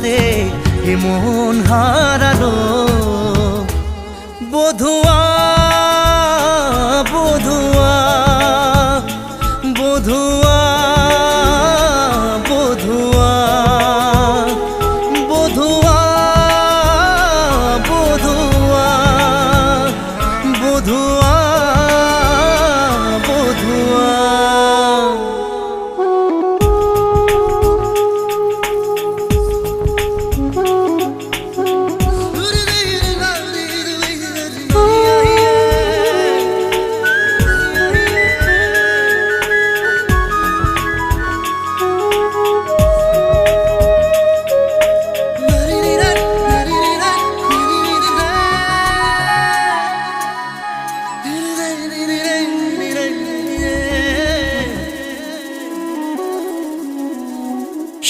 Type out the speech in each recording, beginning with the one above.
সাথে এ মন হারালো। বধুয়া বধুয়া বধুয়া বধুয়া বধুয়া বধুয়া বধুয়া বধুয়া।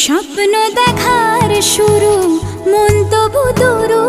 স্বপ্ন দেখার শুরু, মন তবু দুরু